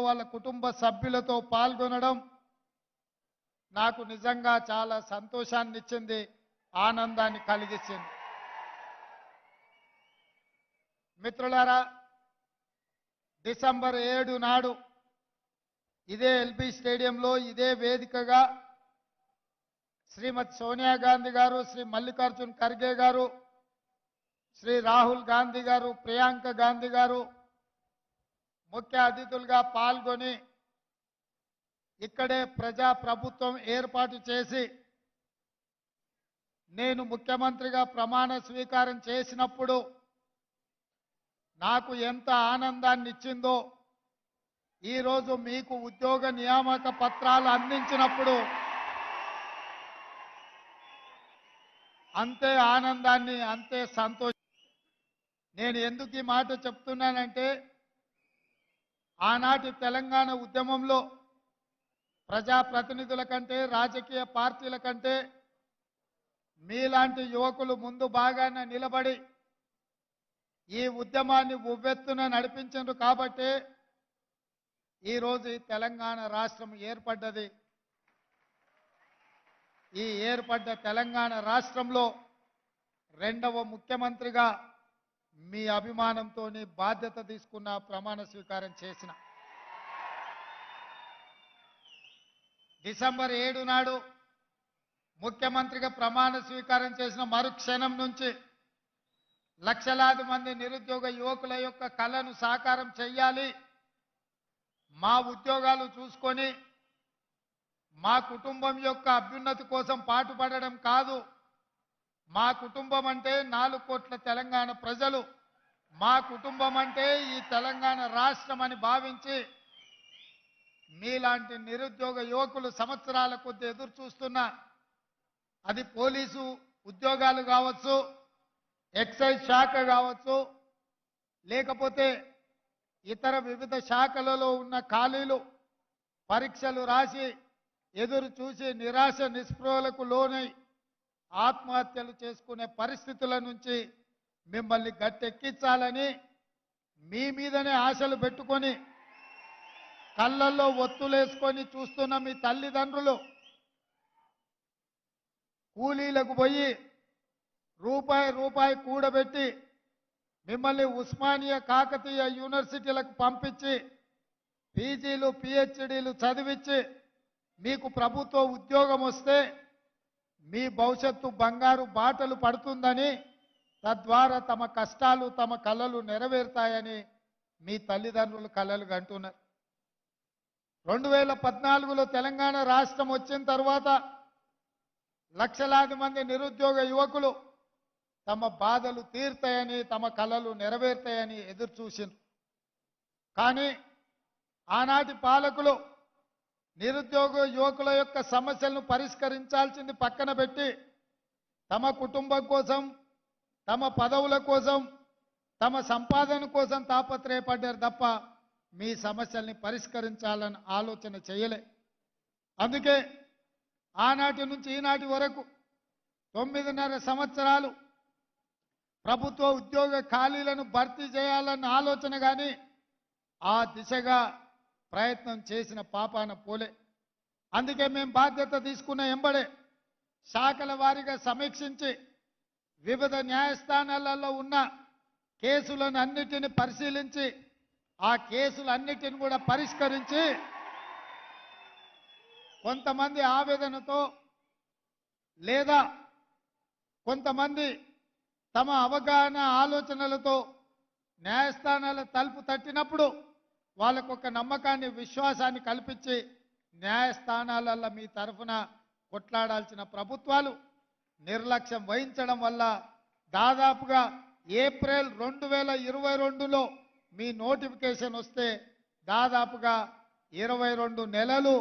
వాళ్ళ కుటుంబ సభ్యులతో పాల్గొనడం నాకు నిజంగా చాలా సంతోషాన్ని ఇచ్చింది, ఆనందాన్ని కలిగించింది. మిత్రులారా, డిసెంబర్ 7 నాడు ఇదే ఎల్బీ స్టేడియంలో ఇదే వేదికగా శ్రీమతి సోనియా గాంధీ గారు, శ్రీ మల్లికార్జున్ ఖర్గే గారు, శ్రీ రాహుల్ గాంధీ గారు, ప్రియాంక గాంధీ గారు ముఖ్య అతిథులుగా పాల్గొని ఇక్కడే ప్రజా ప్రభుత్వం ఏర్పాటు చేసి నేను ముఖ్యమంత్రిగా ప్రమాణ స్వీకారం చేసినప్పుడు నాకు ఎంత ఆనందాన్ని ఇచ్చిందో ఈరోజు మీకు ఉద్యోగ నియామక పత్రాలు అందించినప్పుడు అంతే ఆనందాన్ని, అంతే సంతోషం. నేను ఎందుకు ఈ మాట చెప్తున్నానంటే ఆనాటి తెలంగాణ ఉద్యమంలో ప్రజాప్రతినిధుల కంటే, రాజకీయ పార్టీల కంటే మీలాంటి యువకులు ముందు బాగానే నిలబడి ఈ ఉద్యమాన్ని ఉవ్వెత్తున నడిపించారు కాబట్టి ఈరోజు ఈ తెలంగాణ రాష్ట్రం ఏర్పడ్డది. ఈ ఏర్పడ్డ తెలంగాణ రాష్ట్రంలో రెండవ ముఖ్యమంత్రిగా మీ అభిమానంతో బాధ్యత తీసుకున్న, ప్రమాణ స్వీకారం చేసిన. డిసెంబర్ 7 నాడు ముఖ్యమంత్రిగా ప్రమాణ స్వీకారం చేసిన మరుక్షణం నుంచి లక్షలాది మంది నిరుద్యోగ యువకుల యొక్క కలను సాకారం చేయాలి, మా ఉద్యోగాలు చూసుకొని మా కుటుంబం యొక్క అభ్యున్నతి కోసం పాటుపడడం కాదు, మా కుటుంబం అంటే 4 కోట్ల తెలంగాణ ప్రజలు, మా కుటుంబం అంటే ఈ తెలంగాణ రాష్ట్రం అని భావించి మీలాంటి నిరుద్యోగ యువకులు సంవత్సరాల కొద్ది ఎదురు చూస్తున్నా, అది పోలీసు ఉద్యోగాలు కావచ్చు, ఎక్సైజ్ శాఖ కావచ్చు, లేకపోతే ఇతర వివిధ శాఖలలో ఉన్న ఖాళీలు పరీక్షలు రాసి ఎదురు చూసి నిరాశ నిస్పృహలకు లోనై ఆత్మహత్యలు చేసుకునే పరిస్థితుల నుంచి మిమ్మల్ని గట్టెక్కించాలని మీ మీదనే ఆశలు పెట్టుకొని కళ్ళల్లో ఒత్తులేసుకొని చూస్తున్న మీ తల్లిదండ్రులు కూలీలకు పోయి రూపాయి కూడబెట్టి మిమ్మల్ని ఉస్మానియా, కాకతీయ యూనివర్సిటీలకు పంపించి పీజీలు, పిహెచ్డీలు చదివించి మీకు ప్రభుత్వ ఉద్యోగం వస్తే మీ భవిష్యత్తు బంగారు బాటలు పడుతుందని, తద్వారా తమ కష్టాలు, తమ కలలు నెరవేరుతాయని మీ తల్లిదండ్రులు కలలు కంటున్నారు. 2014లో తెలంగాణ రాష్ట్రం వచ్చిన తర్వాత లక్షలాది మంది నిరుద్యోగ యువకులు తమ బాధలు తీరుతాయని, తమ కలలు నెరవేరుతాయని ఎదురు చూసింది. కానీ ఆనాటి పాలకులు నిరుద్యోగ యువకుల యొక్క సమస్యలను పరిష్కరించాల్సింది పక్కన పెట్టి తమ కుటుంబం కోసం, తమ పదవుల కోసం, తమ సంపాదన కోసం తాపత్రయపడ్డారు తప్ప మీ సమస్యల్ని పరిష్కరించాలని ఆలోచన చేయలే. అందుకే ఆనాటి నుంచి ఈనాటి వరకు 9.5 సంవత్సరాలు ప్రభుత్వ ఉద్యోగ ఖాళీలను భర్తీ చేయాలన్న ఆలోచన కానీ ఆ దిశగా ప్రయత్నం చేసిన పాపాన పోలే. అందుకే మేము బాధ్యత తీసుకున్న ఎంబడే శాఖల వారీగా సమీక్షించి వివిధ న్యాయస్థానాలలో ఉన్న కేసులను అన్నిటిని పరిశీలించి ఆ కేసులన్నిటిని కూడా పరిష్కరించి కొంతమంది ఆవేదనతో లేదా కొంతమంది తమ అవగాహన ఆలోచనలతో న్యాయస్థానాల తలుపు తట్టినప్పుడు వాళ్ళకు ఒక నమ్మకాన్ని, విశ్వాసాన్ని కల్పించి న్యాయస్థానాలలో మీ తరఫున కొట్లాడాల్సిన ప్రభుత్వాలు నిర్లక్ష్యం వహించడం వల్ల దాదాపుగా ఏప్రిల్ 2022లో మీ నోటిఫికేషన్ వస్తే దాదాపుగా 22 నెలలు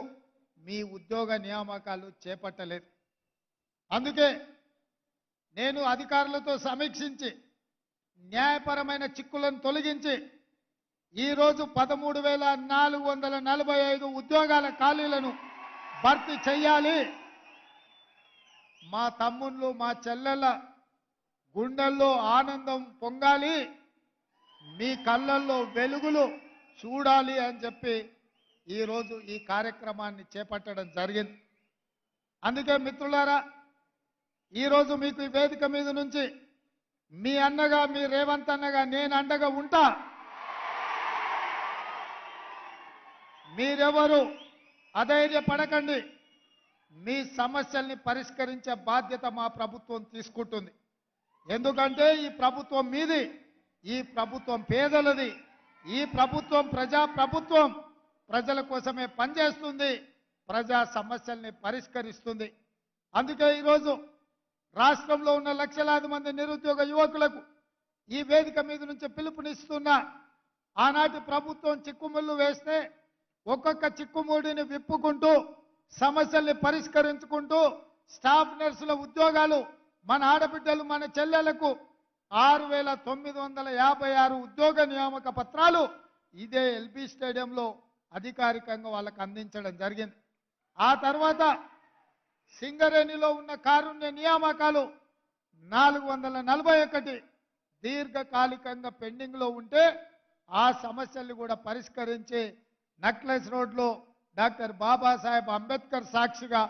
మీ ఉద్యోగ నియామకాలు చేపట్టలేదు. అందుకే నేను అధికారులతో సమీక్షించి న్యాయపరమైన చిక్కులను తొలగించి ఈరోజు 13,445 ఉద్యోగాల ఖాళీలను భర్తీ చేయాలి. మా తమ్ముళ్ళు, మా చెల్లెళ్ళ గుండెల్లో ఆనందం పొంగాలి, మీ కళ్ళల్లో వెలుగులు చూడాలి అని చెప్పి ఈరోజు ఈ కార్యక్రమాన్ని చేపట్టడం జరిగింది. అందుకే మిత్రులారా, ఈరోజు మీకు ఈ వేదిక మీద నుంచి మీ అన్నగా, మీ రేవంత్ అన్నగా నేను అండగా ఉంటా. మీరెవరు అధైర్యపడకండి. మీ సమస్యల్ని పరిష్కరించే బాధ్యత మా ప్రభుత్వం తీసుకుంటుంది. ఎందుకంటే ఈ ప్రభుత్వం మీది, ఈ ప్రభుత్వం పేదలది, ఈ ప్రభుత్వం ప్రజా ప్రభుత్వం, ప్రజల కోసమే పనిచేస్తుంది, ప్రజా సమస్యల్ని పరిష్కరిస్తుంది. అందుకే ఈరోజు రాష్ట్రంలో ఉన్న లక్షలాది మంది నిరుద్యోగ యువకులకు ఈ వేదిక మీద నుంచి పిలుపునిస్తున్నా. ఆనాటి ప్రభుత్వం చిక్కుముళ్ళు వేస్తే ఒక్కొక్క చిక్కుముడిని విప్పుకుంటూ సమస్యల్ని పరిష్కరించుకుంటూ స్టాఫ్ నర్సుల ఉద్యోగాలు మన ఆడబిడ్డలు మన చెల్లెలకు 6,956 ఉద్యోగ నియామక పత్రాలు ఇదే ఎల్బీ స్టేడియంలో అధికారికంగా వాళ్ళకు అందించడం జరిగింది. ఆ తర్వాత సింగరేణిలో ఉన్న కారుణ్య నియామకాలు 441 దీర్ఘకాలికంగా పెండింగ్లో ఉంటే ఆ సమస్యల్ని కూడా పరిష్కరించి నక్లెస్ రోడ్లో డాక్టర్ బాబాసాహెబ్ అంబేద్కర్ సాక్షిగా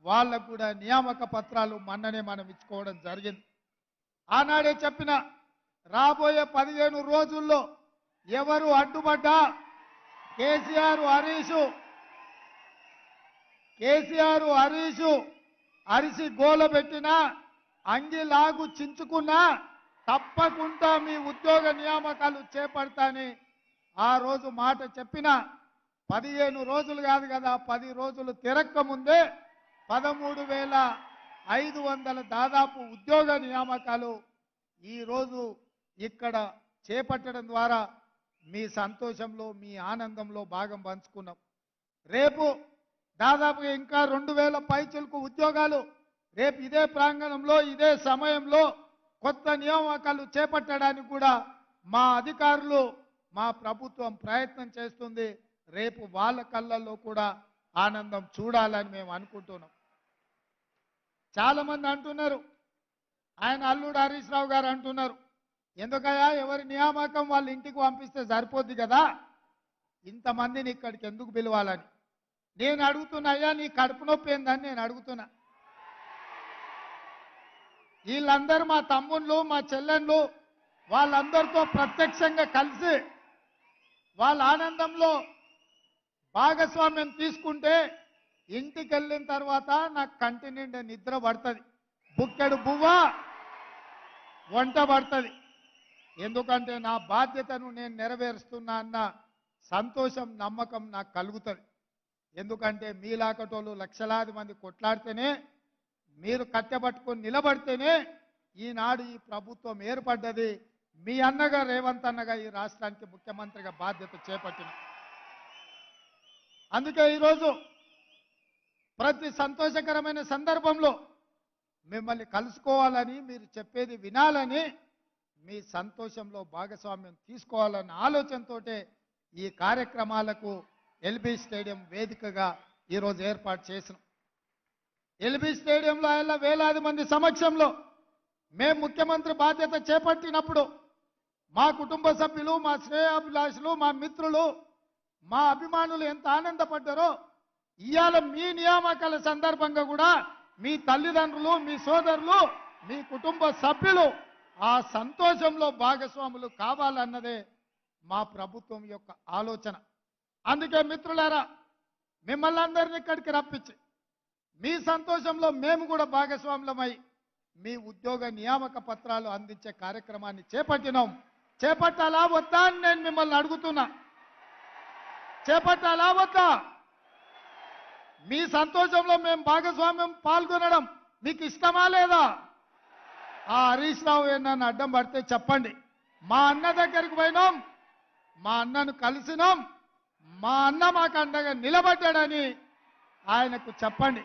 వాళ్ళకు కూడా నియామక పత్రాలు మొన్ననే మనం ఇచ్చుకోవడం జరిగింది. ఆనాడే చెప్పిన రాబోయే 15 రోజుల్లో ఎవరు అడ్డుపడ్డా కేసీఆర్ హరీషు అరిసి గోలబెట్టినా అంగిలాగు చించుకున్నా తప్పకుండా మీ ఉద్యోగ నియామకాలు చేపడతాని ఆ రోజు మాట చెప్పిన 15 రోజులు కాదు కదా, 10 రోజులు తిరక్క ముందే 13,500 దాదాపు ఉద్యోగ నియామకాలు ఈరోజు ఇక్కడ చేపట్టడం ద్వారా మీ సంతోషంలో, మీ ఆనందంలో భాగం పంచుకున్నాం. రేపు దాదాపుగా ఇంకా 2,000 పైచిలకు ఉద్యోగాలు రేపు ఇదే ప్రాంగణంలో ఇదే సమయంలో కొత్త నియామకాలు చేపట్టడానికి కూడా మా అధికారులు, మా ప్రభుత్వం ప్రయత్నం చేస్తుంది. రేపు వాళ్ళ కళ్ళల్లో కూడా ఆనందం చూడాలని మేము అనుకుంటున్నాం. చాలా మంది అంటున్నారు, ఆయన అల్లుడు హరీష్ రావు గారు అంటున్నారు, ఎందుకయ్యా ఎవరి నియామకం వాళ్ళ ఇంటికి పంపిస్తే సరిపోద్ది కదా, ఇంతమందిని ఇక్కడికి ఎందుకు పిలవాలని నేను అడుగుతున్నా. అయ్యా నీ కడుపు నొప్పి ఏందని నేను అడుగుతున్నా. వీళ్ళందరూ మా తమ్ముళ్ళు, మా చెల్లెళ్ళు, వాళ్ళందరితో ప్రత్యక్షంగా కలిసి వాళ్ళ ఆనందంలో భాగస్వామ్యం తీసుకుంటే ఇంటికి వెళ్ళిన తర్వాత నాకు కంటి నిండా నిద్ర పడుతుంది, బుక్కెడు బువ్వ వంట పడుతుంది. ఎందుకంటే నా బాధ్యతను నేను నెరవేరుస్తున్నా అన్న సంతోషం, నమ్మకం నాకు కలుగుతుంది. ఎందుకంటే మీలాకటోళ్ళు లక్షలాది మంది కొట్లాడితేనే, మీరు కట్టెబట్టుకొని నిలబడితేనే ఈనాడు ఈ ప్రభుత్వం ఏర్పడ్డది. మీ అన్నగా రేవంత్ అన్నగా ఈ రాష్ట్రానికి ముఖ్యమంత్రిగా బాధ్యత చేపట్టిన. అందుకే ఈరోజు ప్రతి సంతోషకరమైన సందర్భంలో మిమ్మల్ని కలుసుకోవాలని, మీరు చెప్పేది వినాలని, మీ సంతోషంలో భాగస్వామ్యం తీసుకోవాలన్న ఆలోచనతోటే ఈ కార్యక్రమాలకు ఎల్బీ స్టేడియం వేదికగా ఈరోజు ఏర్పాటు చేసినాం. ఎల్బీ స్టేడియంలో ఆయన వేలాది మంది సమక్షంలో మేము ముఖ్యమంత్రి బాధ్యత చేపట్టినప్పుడు మా కుటుంబ సభ్యులు, మా శ్రేయాభిలాషులు, మా మిత్రులు, మా అభిమానులు ఎంత ఆనందపడ్డారో, ఇవాళ మీ నియామకాల సందర్భంగా కూడా మీ తల్లిదండ్రులు, మీ సోదరులు, మీ కుటుంబ సభ్యులు ఆ సంతోషంలో భాగస్వాములు కావాలన్నదే మా ప్రభుత్వం యొక్క ఆలోచన. అందుకే మిత్రులారా, మిమ్మల్ని అందరినీ ఇక్కడికి రప్పించి మీ సంతోషంలో మేము కూడా భాగస్వాములమై మీ ఉద్యోగ నియామక పత్రాలు అందించే కార్యక్రమాన్ని చేపట్టినాం. చేపట్టాలా వద్దా అని నేను మిమ్మల్ని అడుగుతున్నా. చేపట్టాలా వద్దా? మీ సంతోషంలో మేము భాగస్వామ్యం పాల్గొనడం మీకు ఇష్టమా లేదా? ఆ హరీష్ రావు నన్ను అడ్డం పడితే చెప్పండి. మా అన్న దగ్గరికి పోయినాం, మా అన్నను కలిసినాం, మా అన్న మాకు అండగా నిలబడ్డాడని ఆయనకు చెప్పండి.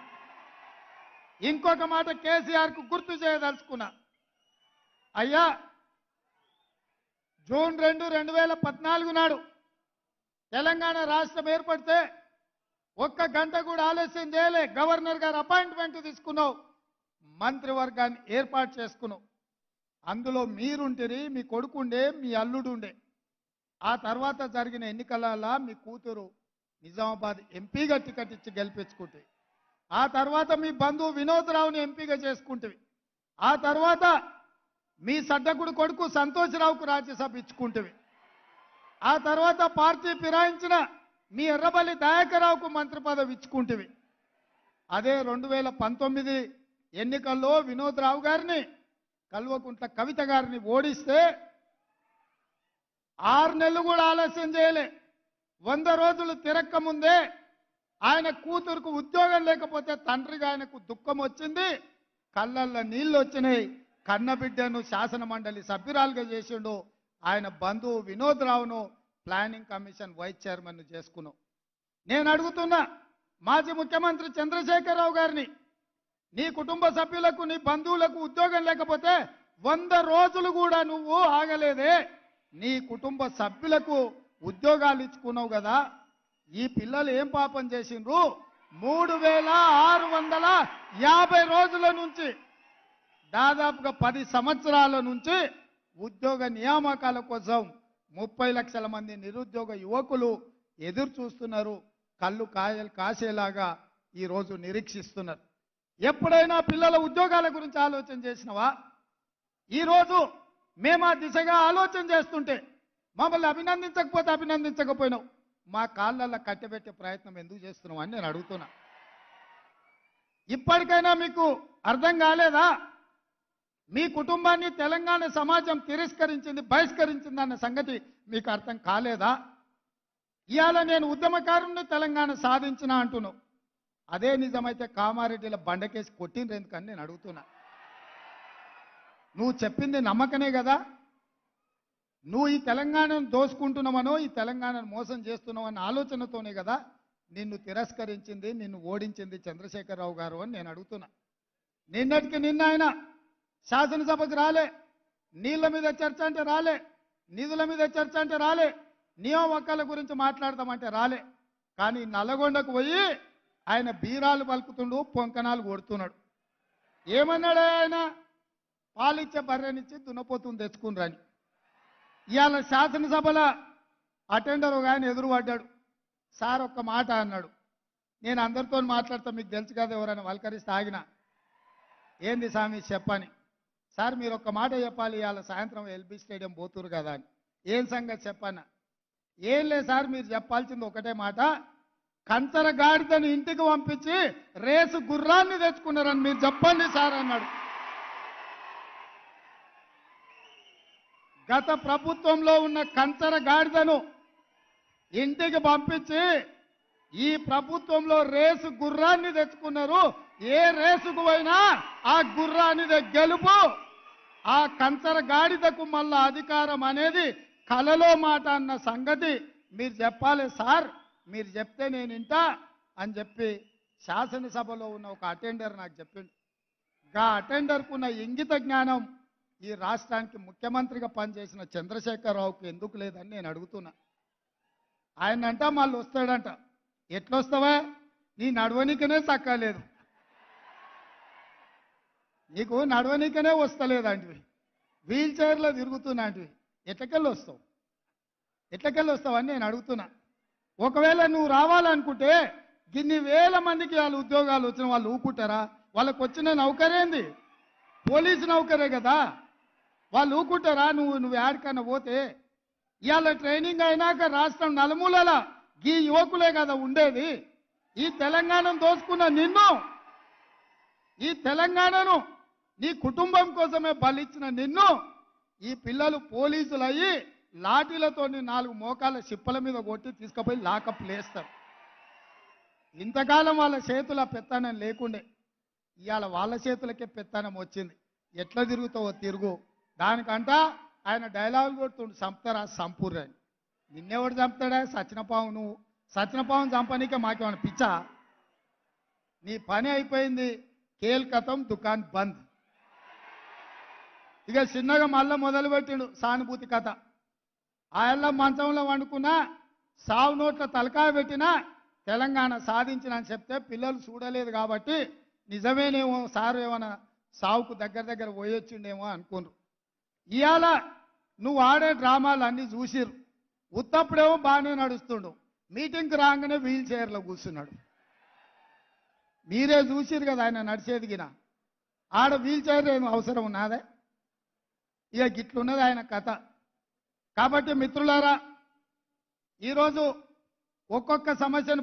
ఇంకొక మాట కేసీఆర్కు గుర్తు చేయదలుచుకున్నా. అయ్యా, జూన్ 2, 2014 నాడు తెలంగాణ రాష్ట్రం ఏర్పడితే ఒక్క గంట కూడా ఆలస్యం చేయలే. గవర్నర్ గారు అపాయింట్మెంట్ తీసుకున్నావు, మంత్రివర్గాన్ని ఏర్పాటు చేసుకున్నావు. అందులో మీరుంటిరి, మీ కొడుకుండే, మీ అల్లుడు ఉండే. ఆ తర్వాత జరిగిన ఎన్నికలలో మీ కూతురు నిజామాబాద్ ఎంపీగా టికెట్ ఇచ్చి గెలిపించుకుంటే, ఆ తర్వాత మీ బంధువు వినోద్ రావుని ఎంపీగా చేసుకుంటేవి, ఆ తర్వాత మీ సడ్డకుడు కొడుకు సంతోష్ రావుకు రాజ్యసభ ఇచ్చుకుంటేవి, ఆ తర్వాత పార్టీ ఫిరాయించిన మీ ఎర్రబల్లి దయాకర్రావుకు మంత్రి పదవి ఇచ్చుకుంటేవి. అదే 2019 ఎన్నికల్లో వినోద్ రావు గారిని కల్వకుంట్ల కవిత గారిని ఓడిస్తే 6 నెలలు కూడా ఆలస్యం చేయలే. 100 రోజులు తిరక్క ముందే ఆయన కూతురుకు ఉద్యోగం లేకపోతే తండ్రిగా ఆయనకు దుఃఖం వచ్చింది, కళ్ళల్లో నీళ్లు వచ్చినాయి. కన్నబిడ్డను శాసన మండలి సభ్యురాలుగా చేసిండు. ఆయన బంధువు వినోద్ రావును ప్లానింగ్ కమిషన్ వైస్ చైర్మన్ చేసుకున్నాం. నేను అడుగుతున్నా మాజీ ముఖ్యమంత్రి చంద్రశేఖరరావు గారిని, నీ కుటుంబ సభ్యులకు నీ బంధువులకు ఉద్యోగం లేకపోతే 100 రోజులు కూడా నువ్వు ఆగలేదే, నీ కుటుంబ సభ్యులకు ఉద్యోగాలు ఇచ్చుకున్నావు కదా, ఈ పిల్లలు ఏం పాపం చేసిండ్రు? 3650 రోజుల నుంచి దాదాపుగా 10 సంవత్సరాల నుంచి ఉద్యోగ నియామకాల కోసం 30 లక్షల మంది నిరుద్యోగ యువకులు ఎదురు చూస్తున్నారు. కళ్ళు కాసేలాగా ఈరోజు నిరీక్షిస్తున్నారు. ఎప్పుడైనా పిల్లల ఉద్యోగాల గురించి ఆలోచన చేసినవా? ఈరోజు మేము ఆ దిశగా ఆలోచన చేస్తుంటే మమ్మల్ని అభినందించకపోయినావు, మా కాళ్ళల్లో కట్టబెట్టే ప్రయత్నం ఎందుకు చేస్తున్నావు అని నేను అడుగుతున్నా. ఇప్పటికైనా మీకు అర్థం కాలేదా? మీ కుటుంబాన్ని తెలంగాణ సమాజం తిరస్కరించింది, బహిష్కరించింది అన్న సంగతి మీకు అర్థం కాలేదా? ఇవాళ నేను ఉద్యమకారుని తెలంగాణ సాధించిన అంటున్నావు. అదే నిజమైతే కామారెడ్డిల బండకేసి కొట్టిండ్రు ఎందుకని నేను అడుగుతున్నా. నువ్వు చెప్పింది నమ్మకనే కదా? నువ్వు ఈ తెలంగాణను దోసుకుంటున్నావనో, ఈ తెలంగాణను మోసం చేస్తున్నావన్న ఆలోచనతోనే కదా నిన్ను తిరస్కరించింది, నిన్ను ఓడించింది చంద్రశేఖరరావు గారు అని నేను అడుగుతున్నా. నిన్నటికి నిన్న ఆయన శాసనసభకు రాలే, నీళ్ల మీద చర్చ అంటే రాలే, నిధుల మీద చర్చ అంటే రాలే, నియామకాల గురించి మాట్లాడదామంటే రాలే. కానీ నల్లగొండకు పోయి ఆయన బీరాలు పలుకుతుండు, పొంకనాలు కొడుతున్నాడు. ఏమన్నాడు ఆయన? పాలిచ్చే బర్రెనిచ్చి దున్నపోతుని తెచ్చుకుని. ఇవాళ శాసనసభల అటెండర్ ఒక ఆయన ఎదురు పడ్డాడు. సార్ ఒక్క మాట అన్నాడు. నేను అందరితో మాట్లాడతా, మీకు తెలుసు కదా, ఎవరైనా వల్కరిస్తే ఆగిన. ఏంది స్వామి చెప్పని. సార్ మీరు ఒక్క మాట చెప్పాలి, ఇవాళ సాయంత్రం ఎల్బీ స్టేడియం పోతురు కదా అని. ఏం సంగతి చెప్పన్నా? ఏం లేదు సార్, మీరు చెప్పాల్సింది ఒకటే మాట, కంచర గాడిదని ఇంటికి పంపించి రేసు గుర్రాన్ని తెచ్చుకున్నారని మీరు చెప్పండి సార్ అన్నాడు. గత ప్రభుత్వంలో ఉన్న కంచర గాడిదను ఇంటికి పంపించి ఈ ప్రభుత్వంలో రేసు గుర్రాన్ని తెచ్చుకున్నారు. ఏ రేసుకు పోయినా ఆ గుర్రానిదే గెలుపు. ఆ కంచర గాడిదకు మళ్ళా అధికారం అనేది కలలో మాట అన్న సంగతి మీరు చెప్పాలి సార్, మీరు చెప్తే నేను వింటా అని చెప్పి శాసనసభలో ఉన్న ఒక అటెండర్ నాకు చెప్పిండు. ఆ అటెండర్కు ఉన్న ఇంగిత జ్ఞానం ఈ రాష్ట్రానికి ముఖ్యమంత్రిగా పనిచేసిన చంద్రశేఖరరావుకి ఎందుకు లేదని నేను అడుగుతున్నా. ఆయన అంట మళ్ళీ వస్తాడంట. ఎట్లొస్తావా? నీ నడవనికనే చక్కలేదు, నీకు నడవనికనే వస్తలేదంటివి, వీల్ చైర్లో తిరుగుతున్నాంటివి, ఎట్లకెళ్ళి వస్తావు అని నేను అడుగుతున్నా. ఒకవేళ నువ్వు రావాలనుకుంటే ఇన్ని వేల మందికి వాళ్ళ ఉద్యోగాలు వచ్చిన వాళ్ళు ఊకుంటారా? వాళ్ళకు వచ్చిన నౌకరేంది? పోలీసు నౌకరే కదా, వాళ్ళు ఊకుంటారా? నువ్వు యాడికన్నా పోతే ఇవాళ ట్రైనింగ్ అయినాక రాష్ట్రం నలుమూలల ఈ యువకులే కదా ఉండేది. ఈ తెలంగాణను దోచుకున్న నిన్ను, ఈ తెలంగాణను నీ కుటుంబం కోసమే బలిచ్చిన నిన్ను ఈ పిల్లలు పోలీసులు అయ్యి లాఠీలతో 4 మోకాళ్ళ చిప్పల మీద కొట్టి తీసుకుపోయి లాకప్ లేస్తారు. ఇంతకాలం వాళ్ళ చేతుల పెత్తనం లేకుండే, ఇవాళ వాళ్ళ చేతులకే పెత్తనం వచ్చింది. ఎట్లా తిరుగుతావో తిరుగు. దానికంట ఆయన డైలాగులు కొడుతుండు, చంపుతారా సంపూర్ అని. నిన్నెవడు చంపుతాడా? సచినపావు. నువ్వు సచినపావును చంపనీకే మాకేమైనా పిచ్చా? నీ పని అయిపోయింది, కేల్ కథం దుకాన్ బంద్. ఇక చిన్నగా మళ్ళా మొదలుపెట్టిండు సానుభూతి కథ. ఆయన మంచంలో వండుకున్నా, సావు నోట్ల తలకాయ పెట్టినా తెలంగాణ సాధించిన అని చెప్తే పిల్లలు చూడలేదు కాబట్టి నిజమేనేమో సారు ఏమైనా సావుకు దగ్గర పోయొచ్చిండేమో అనుకున్నారు. ఇవాళ నువ్వు ఆడే డ్రామాలు అన్నీ చూసిరు. ఉత్తప్పుడేమో బాగానే నడుస్తుండు, మీటింగ్కి రాగానే వీల్ చైర్లో కూర్చున్నాడు. మీరే చూసిరు కదా ఆయన నడిచేదిగిన. ఆడ వీల్ చైర్ ఏం అవసరం ఉన్నదే? ఇక గిట్లున్నది ఆయన కథ. కాబట్టి మిత్రులారా, ఈరోజు ఒక్కొక్క సమస్యను